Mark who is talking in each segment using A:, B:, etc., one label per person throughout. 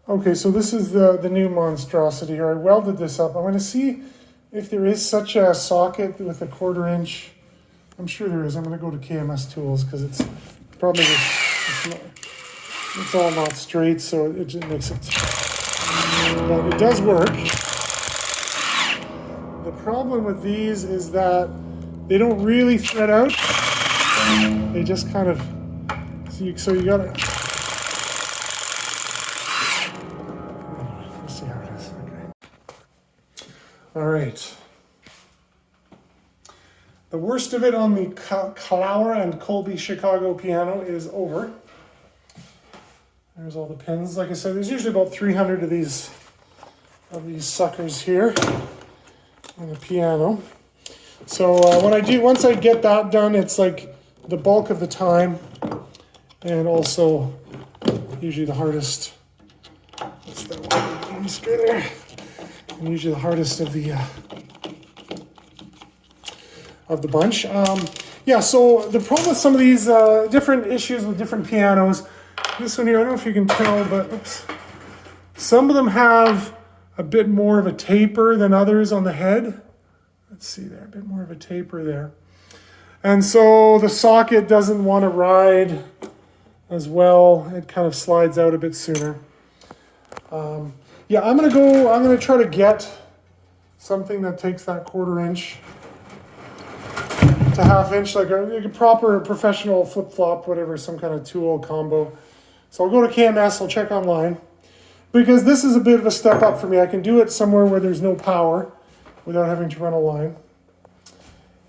A: Okay, so this is the new monstrosity here. I welded this up. I'm going to see if there is such a socket with a 1/4 inch. I'm sure there is. I'm going to go to KMS Tools because it's probably it's all not straight, so it just makes it. But it does work. The problem with these is that they don't really thread out. They just kind of so you gotta. Let's see how it is. Okay. All right. The worst of it on the Clower and Colby Chicago piano is over. There's all the pins. Like I said, there's usually about 300 of these suckers here on the piano. So what I do, once I get that done, it's like the bulk of the time, and also usually the hardest. What's that one? There. And usually the hardest of the bunch. Yeah, so the problem with some of these different issues with different pianos, this one here, I don't know if you can tell, but oops, some of them have a bit more of a taper than others on the head. Let's see there, a bit more of a taper there. And so the socket doesn't want to ride as well. It kind of slides out a bit sooner. Yeah, I'm going to try to get something that takes that 1/4 inch to 1/2 inch, like a proper professional flip-flop, whatever, some kind of tool combo. So I'll go to KMS, I'll check online. Because this is a bit of a step up for me. I can do it somewhere where there's no power without having to run a line.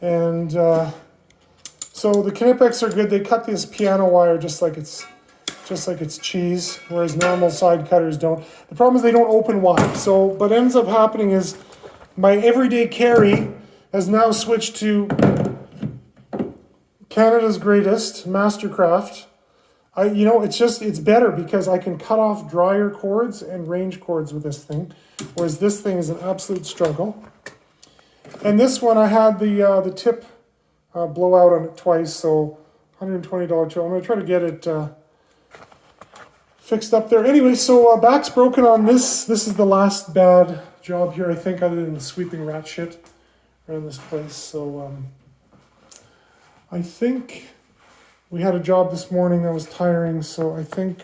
A: And so the Knipex are good. They cut this piano wire just like it's cheese, whereas normal side cutters don't. The problem is they don't open wide. So what ends up happening is my everyday carry has now switched to Canada's greatest, Mastercraft. It's better because I can cut off dryer cords and range cords with this thing, whereas this thing is an absolute struggle. And this one, I had the tip blow out on it twice, so $120 tool. I'm going to try to get it fixed up there. Anyway, so back's broken on this. This is the last bad job here, I think, other than sweeping rat shit around this place. So I think we had a job this morning that was tiring, so I think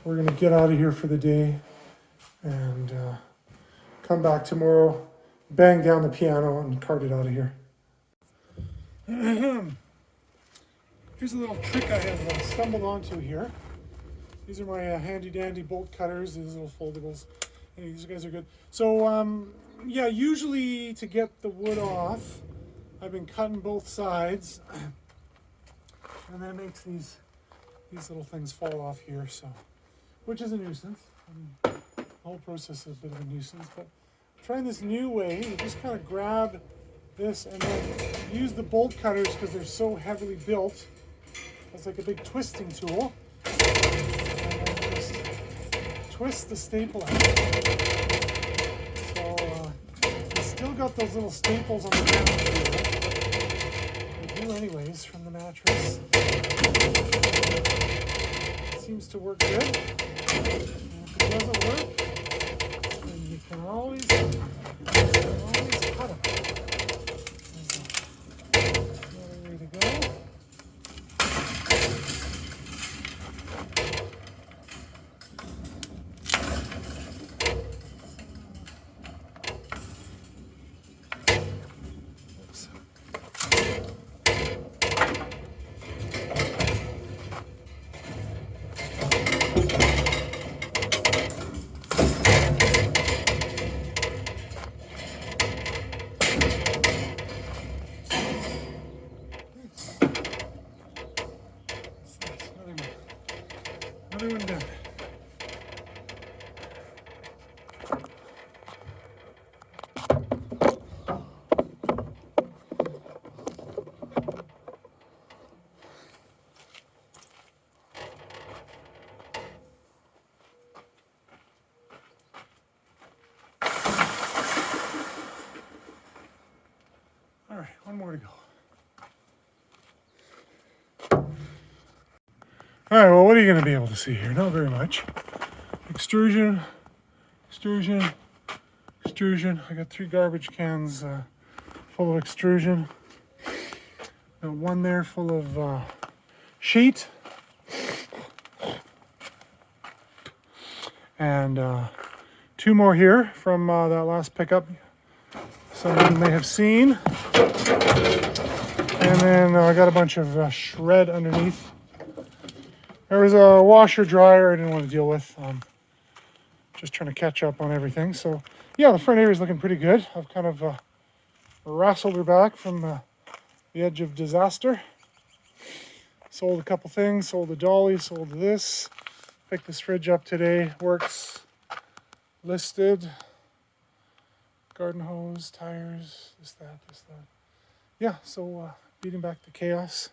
A: we're going to get out of here for the day and come back tomorrow, bang down the piano, and cart it out of here. Here's a little trick I have stumbled onto here. These are my handy-dandy bolt cutters, these little foldables. Anyway, these guys are good. So, yeah, usually to get the wood off, I've been cutting both sides. And that makes these little things fall off here, so, which is a nuisance. The whole process is a bit of a nuisance, but I'm trying this new way. You just kind of grab this and then use the bolt cutters because they're so heavily built. It's like a big twisting tool. And then just twist the staple out. So I still got those little staples on the ground here. Anyways, from the mattress. It seems to work good. And if it doesn't work, then you can always cut them. Another way to go. Another one done. All right, one more to go. All right, well, what are you going to be able to see here? Not very much. extrusion, extrusion, extrusion. I got 3 garbage cans full of extrusion. Got one there full of sheet. And 2 more here from that last pickup someone may have seen. And then I got a bunch of shred underneath. There was a washer dryer I didn't want to deal with. Just trying to catch up on everything. So yeah, the front area is looking pretty good. I've kind of wrestled her back from the edge of disaster. Sold a couple things, sold the dolly, sold this. Picked this fridge up today, works. Listed. Garden hose, tires, this, that. Yeah, so beating back the chaos.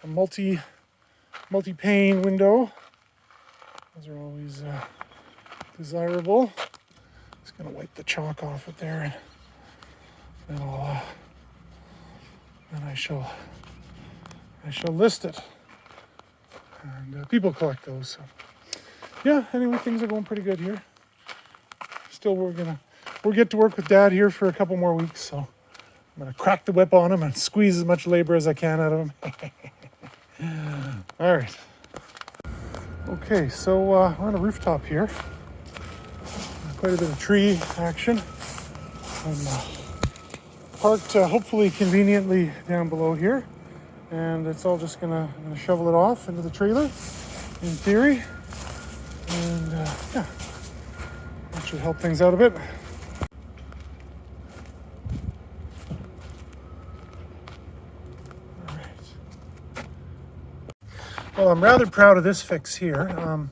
A: A multi-pane window. Those are always desirable. Just gonna wipe the chalk off it there, and then I shall list it. And people collect those. So yeah, anyway, things are going pretty good here. Still, we'll get to work with Dad here for a couple more weeks. So I'm gonna crack the whip on him and squeeze as much labor as I can out of him. All right. Okay, so we're on a rooftop here. Quite a bit of tree action. I'm parked hopefully conveniently down below here. And it's all just I'm gonna shovel it off into the trailer, in theory. And yeah, that should help things out a bit. All right. Well, I'm rather proud of this fix here.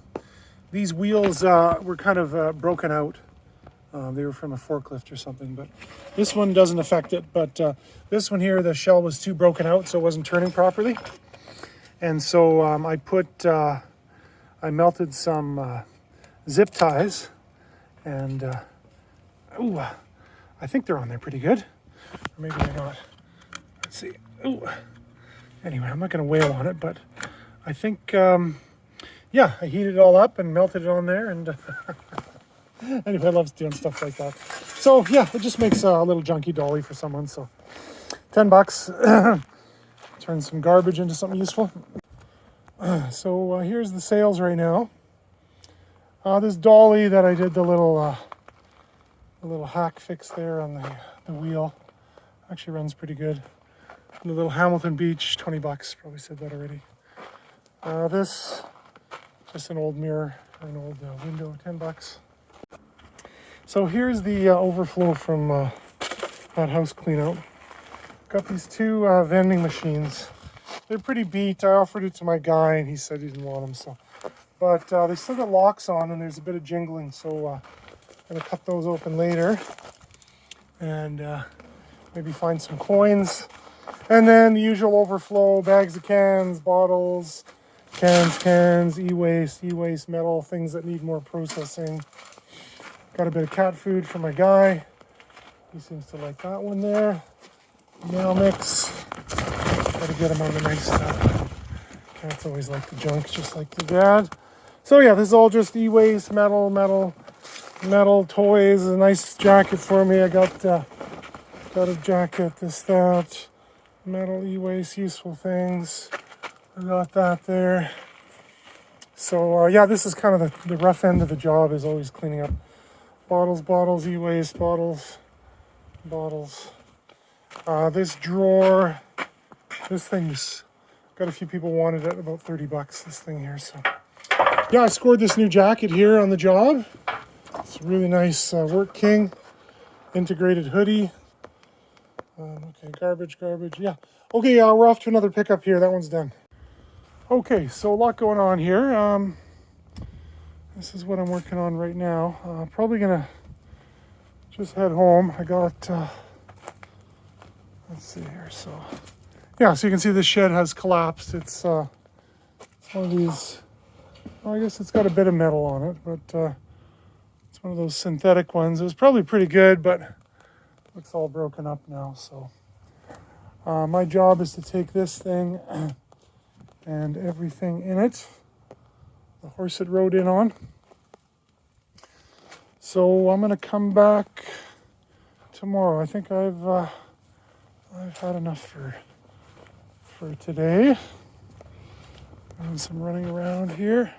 A: These wheels were kind of broken out. They were from a forklift or something, but this one doesn't affect it. But this one here, the shell was too broken out, so it wasn't turning properly. And so I melted some zip ties, and I think they're on there pretty good. Or maybe they're not. Let's see. Ooh. Anyway, I'm not going to wail on it, but I think, yeah, I heated it all up and melted it on there, and anyway, I love doing stuff like that. So yeah, it just makes a little junky dolly for someone. So $10. Turn some garbage into something useful. So here's the sales right now. This dolly that I did the little hack fix there on the wheel actually runs pretty good. The little Hamilton Beach, $20. Probably said that already. This just an old mirror, or an old window, $10. So here's the overflow from that house clean out. Got these 2 vending machines. They're pretty beat. I offered it to my guy and he said he didn't want them. So, but they still got locks on and there's a bit of jingling. So I'm gonna cut those open later and maybe find some coins. And then the usual overflow, bags of cans, bottles, cans, e-waste, metal, things that need more processing. Got a bit of cat food for my guy. He seems to like that one there. Nail mix. Gotta get him on the nice stuff. Cats always like the junk, just like the dad. So yeah, this is all just e-waste, metal toys. A nice jacket for me. I got a jacket, that. Metal, e-waste, useful things. I got that there. So yeah, this is kind of the rough end of the job, is always cleaning up bottles, e-waste, bottles. This drawer, this thing's got a few people wanted it, about $30, this thing here. So yeah, I scored this new jacket here on the job. It's a really nice Work King integrated hoodie. Okay, garbage, yeah. Okay, we're off to another pickup here. That one's done. Okay, so a lot going on here. This is what I'm working on right now. Probably gonna just head home. I got, let's see here. So, yeah, so you can see the shed has collapsed. It's one of these, well, I guess it's got a bit of metal on it, but it's one of those synthetic ones. It was probably pretty good, but looks all broken up now. So my job is to take this thing and everything in it, the horse it rode in on, So I'm gonna come back tomorrow. I think I've had enough for today. Doing some running around here.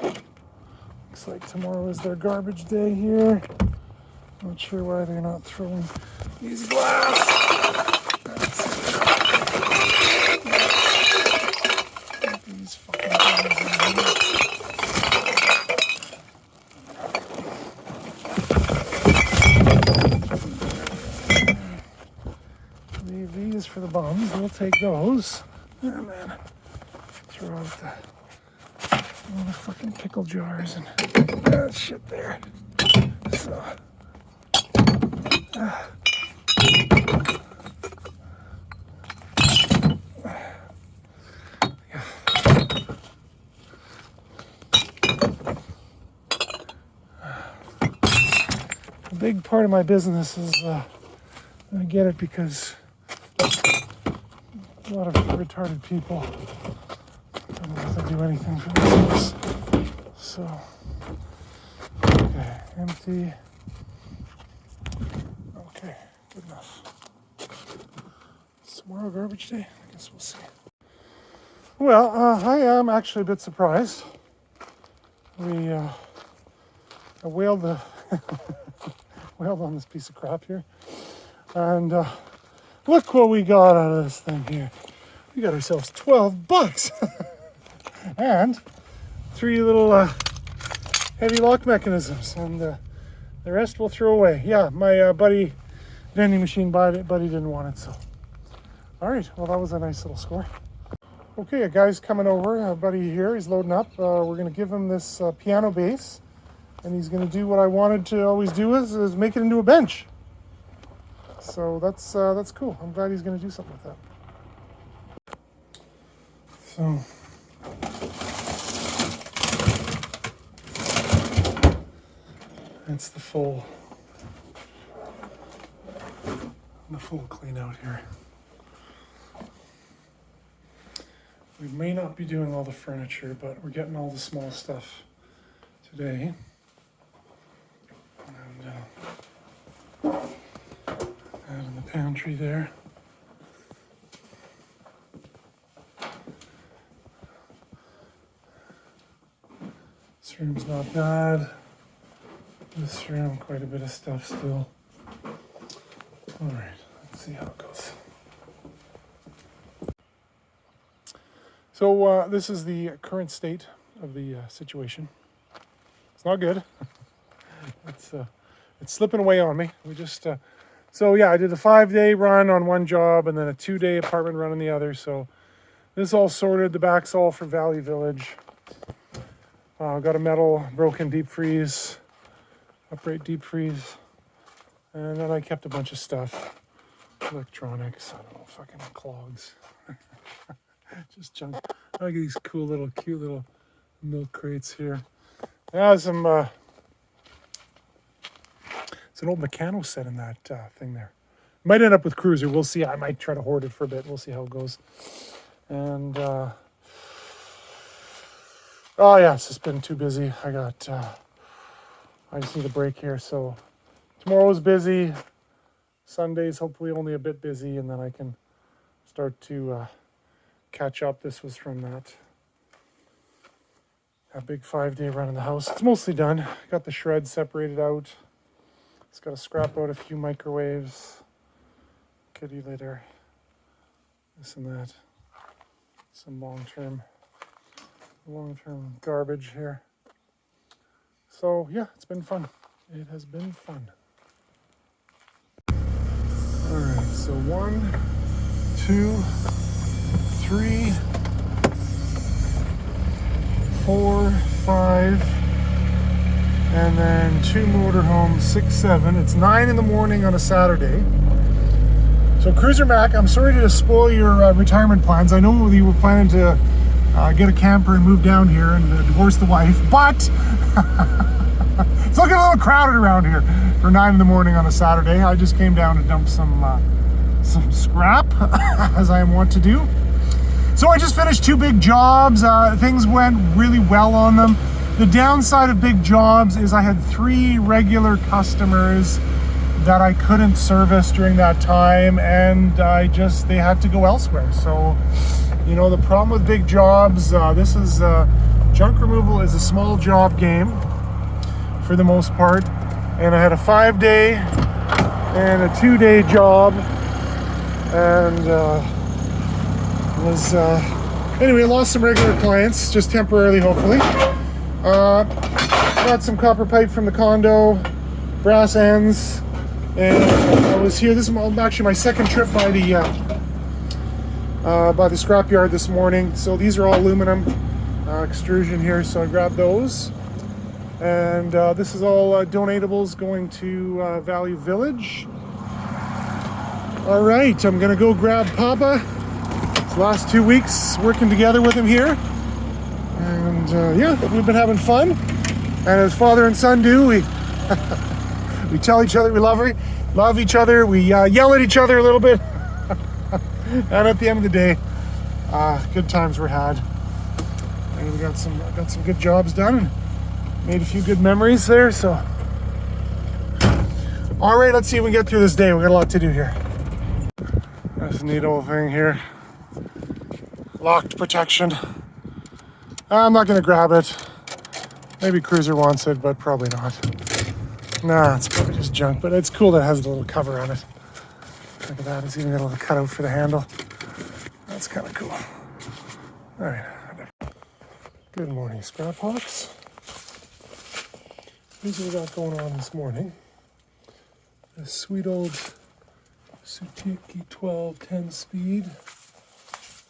A: Looks like tomorrow is their garbage day here. Not sure why they're not throwing these glass. These fucking things in here. Leave these for the bums. We'll take those. And then throw out all the fucking pickle jars and that shit there. So. A big part of my business is I get it because a lot of retarded people don't have to do anything for themselves. So, okay, empty. Okay, good enough. Tomorrow garbage day? I guess we'll see. Well, I am actually a bit surprised. I wailed on this piece of crap here. And look what we got out of this thing here. We got ourselves $12. And 3 little heavy lock mechanisms. And the rest we'll throw away. Yeah, my buddy vending machine bought it, but he didn't want it, so. All right, well, that was a nice little score. Okay, a guy's coming over, a buddy here, he's loading up. We're gonna give him this piano bass, and he's gonna do what I wanted to always do is make it into a bench. So that's cool. I'm glad he's gonna do something with that. So. It's the full clean out here. We may not be doing all the furniture, but we're getting all the small stuff today. And that in the pantry there. This room's not bad. This room, quite a bit of stuff still. All right, let's see how it goes. So this is the current state of the situation. It's not good. It's slipping away on me. We just so yeah, I did a 5-day run on one job and then a 2-day apartment run on the other. So this is all sorted. The back's all for Valley Village. Got a metal broken deep freeze. Upright deep freeze, and then I kept a bunch of stuff, electronics, I don't know, fucking clogs, just junk. I like these cool little, cute little milk crates here. Yeah, it's an old Meccano set in that thing there. Might end up with Cruiser, we'll see. I might try to hoard it for a bit, we'll see how it goes. And, oh yeah, it's just been too busy. I just need a break here, so tomorrow's busy. Sunday's hopefully only a bit busy, and then I can start to catch up. This was from that big 5-day run in the house. It's mostly done. Got the shreds separated out. It's got to scrap out a few microwaves, kitty litter, this and that. Some long-term garbage here. So yeah, it's been fun. It has been fun. All right, so 1, 2, 3, 4, 5, and then 2 motorhomes, 6, 7. It's 9 in the morning on a Saturday. So Cruiser Mac, I'm sorry to spoil your retirement plans. I know you were planning to get a camper and move down here and divorce the wife, but it's looking a little crowded around here for 9 in the morning on a Saturday. I just came down to dump some scrap, as I want to do. So I just finished 2 big jobs. Things went really well on them. The downside of big jobs is I had 3 regular customers that I couldn't service during that time, and they had to go elsewhere. So, you know, the problem with big jobs, junk removal is a small job game for the most part. And I had a 5-day and a 2-day job, and anyway, I lost some regular clients, just temporarily, hopefully. Got some copper pipe from the condo, brass ends, and I was here. This is actually my second trip by the scrapyard this morning. So these are all aluminum extrusion here, so I grabbed those. And this is all donatables going to Value Village. All right, I'm gonna go grab Papa. It's the last 2 weeks working together with him here. And yeah, we've been having fun. And as father and son do, we tell each other we love each other. We yell at each other a little bit. And at the end of the day, good times were had. And we got some good jobs done and made a few good memories there. So, all right, let's see if we can get through this day. We got a lot to do here. That's a neat old thing here. Locked protection. I'm not gonna grab it. Maybe Cruiser wants it, but probably not. Nah, it's probably just junk, but it's cool that it has a little cover on it. Look at that, it's even got a little cutout for the handle. That's kind of cool. All right. Good morning, Scrap Hawks. Here's what we got going on this morning. A sweet old Sutiki 1210 speed.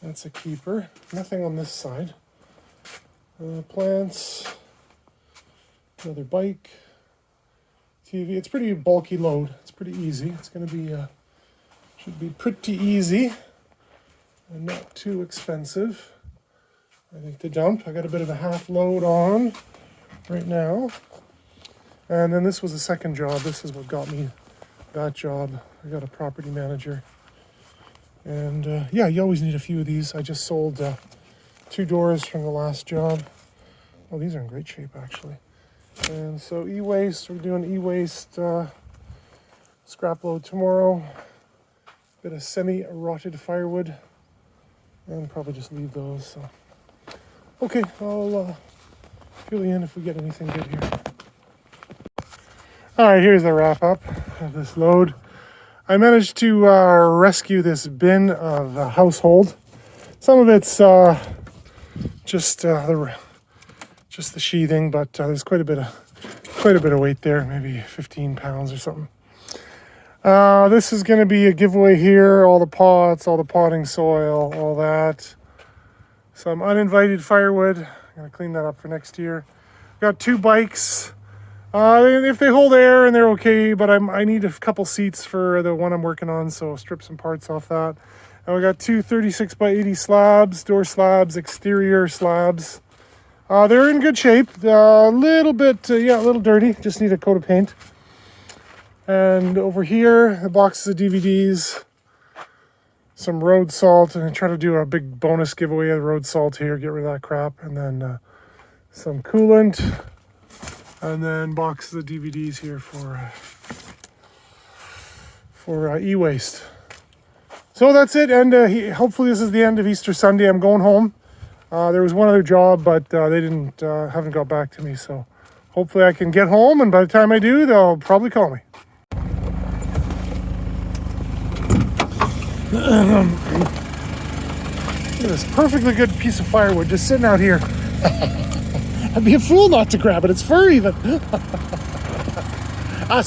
A: That's a keeper. Nothing on this side. Plants. Another bike. TV. It's pretty bulky load. It's pretty easy. It's going to be, should be pretty easy and not too expensive. I think to dump. I got a bit of a half load on right now. And then this was the second job. This is what got me that job. I got a property manager. And yeah, you always need a few of these. I just sold 2 doors from the last job. Oh, these are in great shape, actually. And so e-waste, we're doing e-waste scrap load tomorrow. Bit of semi-rotted firewood. And probably just leave those. So. Okay, I'll fill you in if we get anything good here. All right, here's the wrap up of this load. I managed to rescue this bin of household. Some of it's just the sheathing, but there's quite a bit of weight there, maybe 15 pounds or something. This is going to be a giveaway here. All the pots, all the potting soil, all that. Some uninvited firewood. I'm going to clean that up for next year. Got 2 bikes. If they hold air and they're okay, but I need a couple seats for the one I'm working on, so strip some parts off that. And we got 2 36 by 80 slabs, door slabs, exterior slabs. They're in good shape. A little bit, a little dirty. Just need a coat of paint. And over here, the boxes of DVDs, some road salt, and I try to do a big bonus giveaway of road salt here, get rid of that crap, and then some coolant, and then boxes of DVDs here for e-waste. So that's it, and hopefully this is the end of Easter Sunday. I'm going home. There was one other job, but they haven't got back to me, so hopefully I can get home, and by the time I do, they'll probably call me. Look at this perfectly good piece of firewood just sitting out here. I'd be a fool not to grab it. It's fur even. This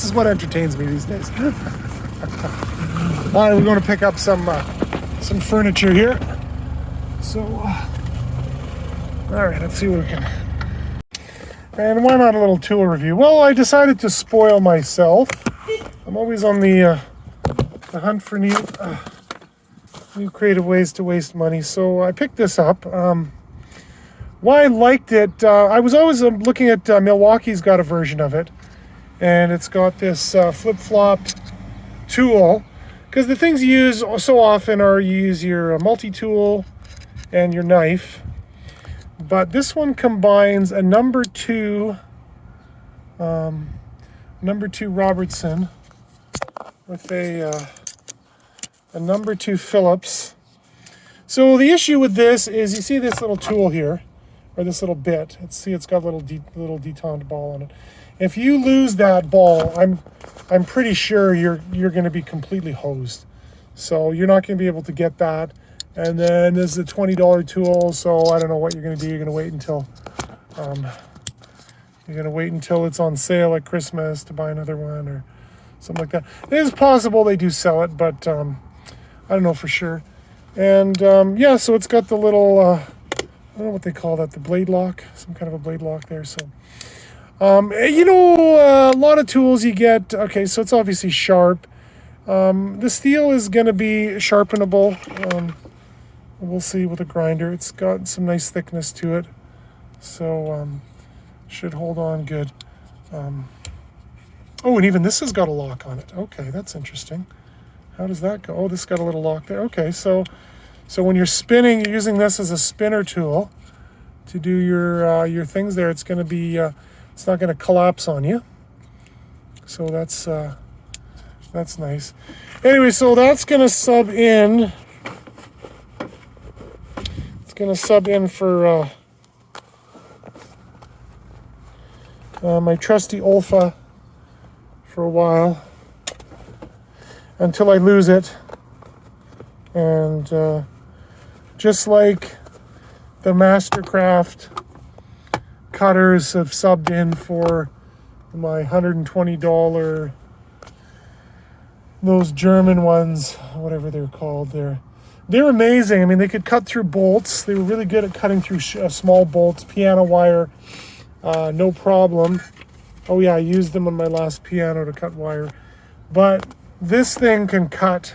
A: is what entertains me these days. All right, we're going to pick up some furniture here. So, all right, let's see what we can. And why not a little tool review? Well, I decided to spoil myself. I'm always on the hunt for new creative ways to waste money. So I picked this up. Why I liked it, I was always looking at Milwaukee's got a version of it. And it's got this flip-flop tool. Because the things you use so often are you use your multi-tool and your knife. But this one combines a number 2 Robertson with a number 2 Phillips. So the issue with this is, you see this little tool here, or this little bit. It's got a little detoned ball on it. If you lose that ball, I'm pretty sure you're going to be completely hosed. So you're not going to be able to get that. And then this is a $20 tool, so I don't know what you're going to do. You're going to wait until it's on sale at Christmas to buy another one or something like that. It is possible they do sell it, but I don't know for sure. And yeah, so it's got the little I don't know what they call that, the blade lock, some kind of a blade lock there. So a lot of tools you get. Okay, so it's obviously sharp. The steel is going to be sharpenable. We'll see with a grinder. It's got some nice thickness to it, so should hold on good. Oh, and even this has got a lock on it. Okay, that's interesting. How does that go? Oh, this got a little lock there. Okay, so when you're spinning, you're using this as a spinner tool to do your things there. It's going to be it's not going to collapse on you. So that's nice. Anyway, so that's going to sub in. It's going to sub in for my trusty Olfa for a while until I lose it. And just like the Mastercraft cutters have subbed in for my $120, those German ones, whatever they're called, they're amazing. I mean, they could cut through bolts. They were really good at cutting through small bolts, piano wire, no problem. Oh yeah, I used them on my last piano to cut wire. But this thing can cut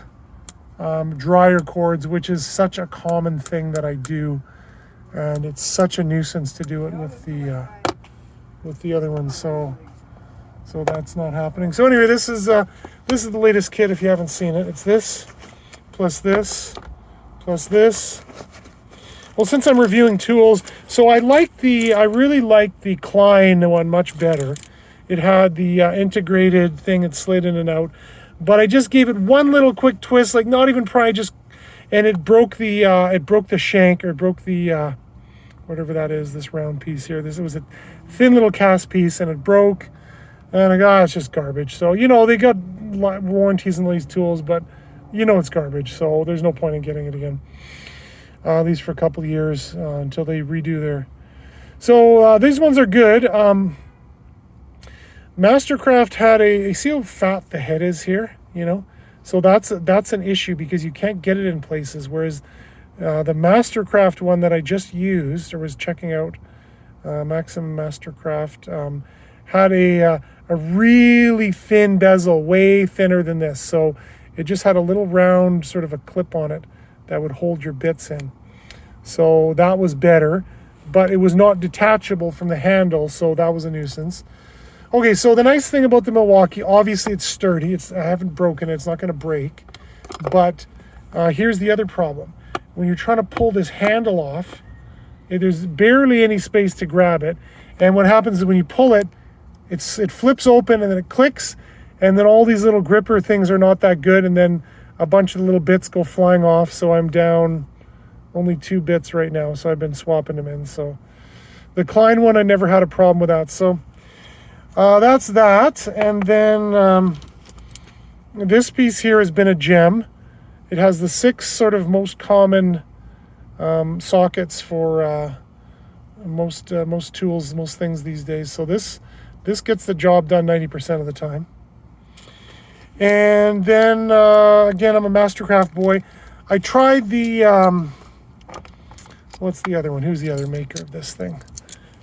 A: dryer cords, which is such a common thing that I do, and it's such a nuisance to do it with the other ones. So that's not happening. So anyway, this is the latest kit. If you haven't seen it, it's this plus this plus this. Well, since I'm reviewing tools, so I really like the Klein one much better. It had the integrated thing that slid in and out, but I just gave it one little quick twist, like not even pry, and it broke the shank, or it broke the whatever that is, this round piece here. It was a thin little cast piece, and it broke. And I go, it's just garbage. So they got warranties on these tools, but it's garbage. So there's no point in getting it again. At least for a couple of years until they redo their. So these ones are good. Mastercraft had see how fat the head is here, So that's an issue because you can't get it in places. Whereas the Mastercraft one that I just used or was checking out, Maxim Mastercraft, had a really thin bezel, way thinner than this. So it just had a little round sort of a clip on it that would hold your bits in. So that was better, but it was not detachable from the handle, so that was a nuisance. Okay, so the nice thing about the Milwaukee, obviously it's sturdy. I haven't broken it. It's not going to break. But here's the other problem. When you're trying to pull this handle off, there's barely any space to grab it. And what happens is when you pull it, it flips open and then it clicks, and then all these little gripper things are not that good, and then a bunch of the little bits go flying off. So I'm down only 2 bits right now, so I've been swapping them in. So the Klein one, I never had a problem with that. So that's that. And then this piece here has been a gem. It has the 6 sort of most common sockets for most tools, most things these days. So this gets the job done 90% of the time. And then again, I'm a Mastercraft boy. I tried the what's the other one? Who's the other maker of this thing?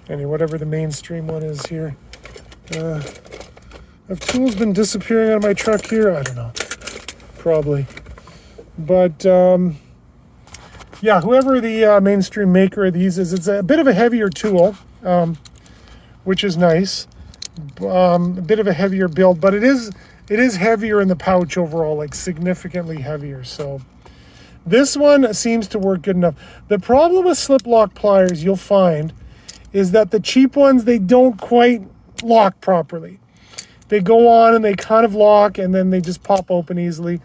A: Anyway, whatever the mainstream one is here. Have tools been disappearing out of my truck here? I don't know. Probably. But yeah, whoever the mainstream maker of these is, it's a bit of a heavier tool, which is nice. A bit of a heavier build, but it is heavier in the pouch overall, like significantly heavier. So This one seems to work good enough. The problem with slip lock pliers, you'll find, is that the cheap ones, they don't quite lock properly. They go on and they kind of lock, and then they just pop open easily.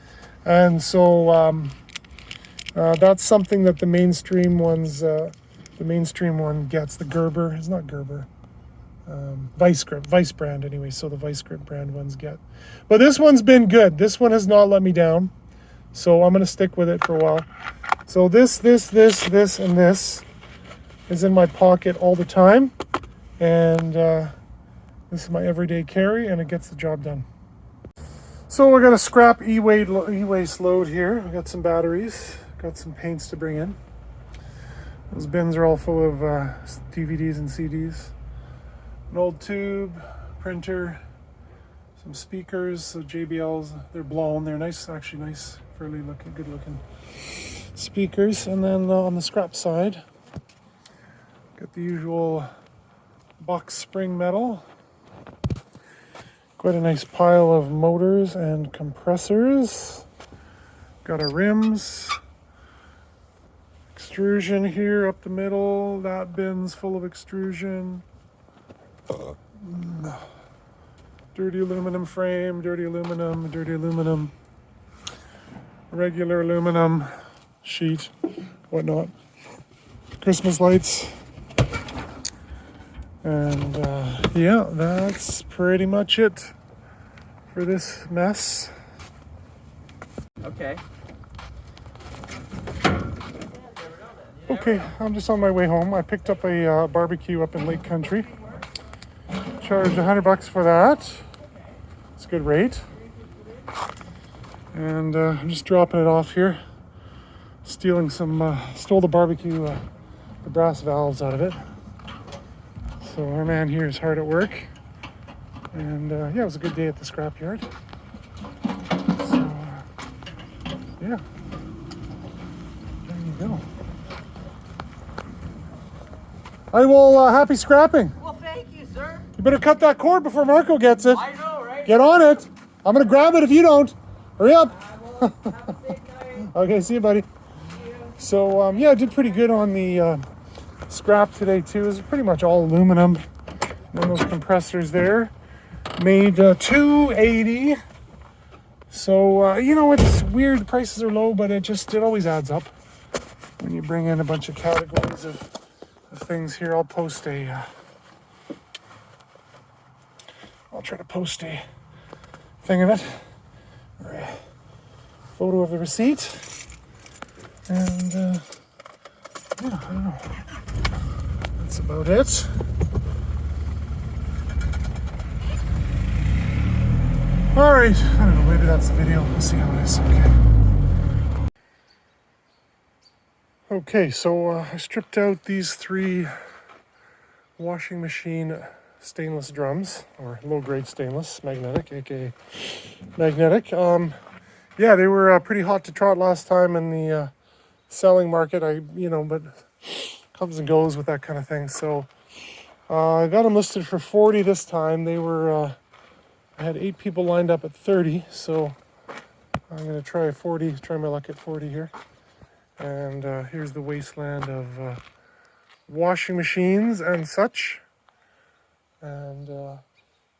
A: And so that's something that the mainstream ones, the mainstream one gets. The Gerber, it's not Gerber, Vice Grip, Vice brand anyway. So the Vice Grip brand ones get. But this one's been good. This one has not let me down. So I'm going to stick with it for a while. So this, and this is in my pocket all the time. And this is my everyday carry, and it gets the job done. So we're going to scrap e-waste load here. We got some batteries, got some paints to bring in. Those bins are all full of DVDs and CDs. An old tube, printer, some speakers, so JBLs, they're blown. They're nice, actually nice, fairly looking, good looking speakers. And then on the scrap side, got the usual box spring metal. Quite a nice pile of motors and compressors. Got our rims. Extrusion here up the middle. That bin's full of extrusion. Dirty aluminum frame, dirty aluminum. Regular aluminum sheet, whatnot. Christmas lights. And yeah, that's pretty much it for this mess.
B: Okay.
A: Okay, I'm just on my way home. I picked up a barbecue up in Lake Country. Charged $100 for that. It's a good rate. And I'm just dropping it off here. Stole the barbecue, the brass valves out of it. So our man here is hard at work. And yeah, it was a good day at the scrapyard. So yeah, there you go. I will, happy scrapping.
B: Well, thank you, sir.
A: You better cut that cord before Marco gets it.
B: I know, right?
A: Get on it. I'm gonna grab it if you don't. Hurry up.
B: Have a safe night.
A: Okay, see you, buddy. So yeah, I did pretty good on the scrap today too. It was pretty much all aluminum. And those compressors there made $280. So you know, it's weird. The prices are low, but it always adds up when you bring in a bunch of categories of things here. I'll post I'll try to post a thing of it, or a photo of the receipt. And yeah, I don't know. That's about it. All right, I don't know, maybe that's the video. We'll see how it is. Okay, so I stripped out these 3 washing machine stainless drums, or low-grade stainless, magnetic, aka magnetic. Yeah, they were pretty hot to trot last time in the selling market. But comes and goes with that kind of thing. So I got them listed for 40 this time. They were, I had 8 people lined up at 30, so I'm gonna try my luck at 40 here. And here's the wasteland of washing machines and such. And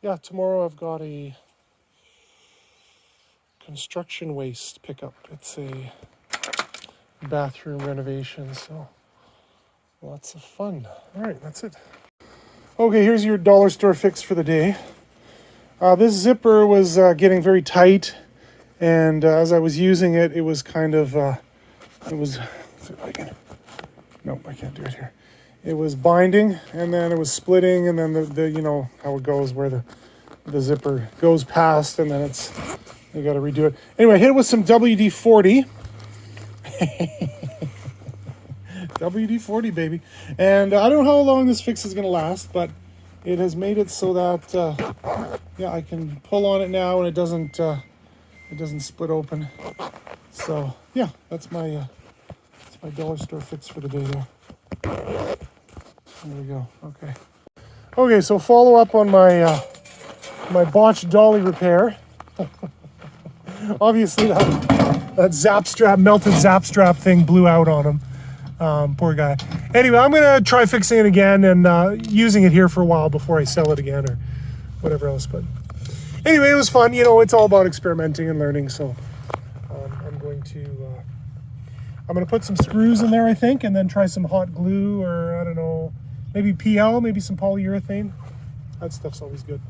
A: yeah, tomorrow I've got a construction waste pickup. It's a bathroom renovation, so lots of fun. All right, that's it. Okay, here's your dollar store fix for the day. This zipper was getting very tight, and as I was using it, it was kind of, let's see if I can, nope, I can't do it here. It was binding, and then it was splitting, and then the you know how it goes, where the zipper goes past, and then you got to redo it. Anyway, I hit it with some WD-40. WD-40, baby. And I don't know how long this fix is going to last, but it has made it so that yeah, I can pull on it now, and it doesn't split open. So yeah, that's my dollar store fix for the day there. There we go. Okay, so follow up on my my botched dolly repair. Obviously that zap strap, melted zap strap thing blew out on him. Poor guy. Anyway, I'm gonna try fixing it again and using it here for a while before I sell it again or whatever else. But anyway, it was fun. You know, it's all about experimenting and learning. So I'm gonna put some screws in there, I think, and then try some hot glue or I don't know, maybe PL, maybe some polyurethane. That stuff's always good.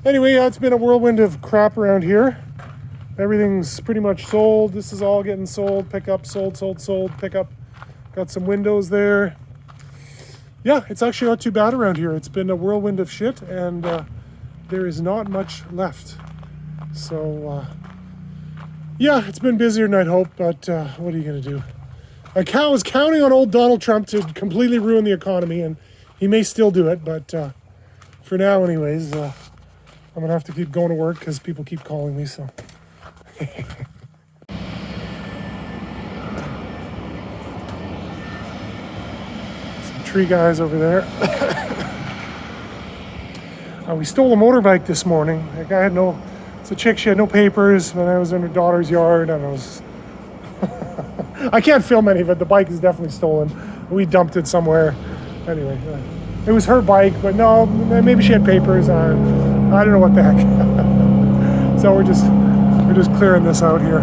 A: Anyway, it's been a whirlwind of crap around here. Everything's pretty much sold. This is all getting sold. Pickup, sold, pickup. Got some windows there. Yeah, it's actually not too bad around here. It's been a whirlwind of shit, and there is not much left. So, yeah, it's been busier than I'd hoped, but what are you going to do? I was counting on old Donald Trump to completely ruin the economy, and he may still do it, but for now, anyways, I'm going to have to keep going to work because people keep calling me, so. Some tree guys over there. We stole a motorbike this morning. That guy had it's a chick, she had no papers, but I was in her daughter's yard, and I was... I can't film any of it, the bike is definitely stolen. We dumped it somewhere. Anyway, it was her bike, but no, maybe she had papers. I don't know what the heck. So we're just clearing this out here.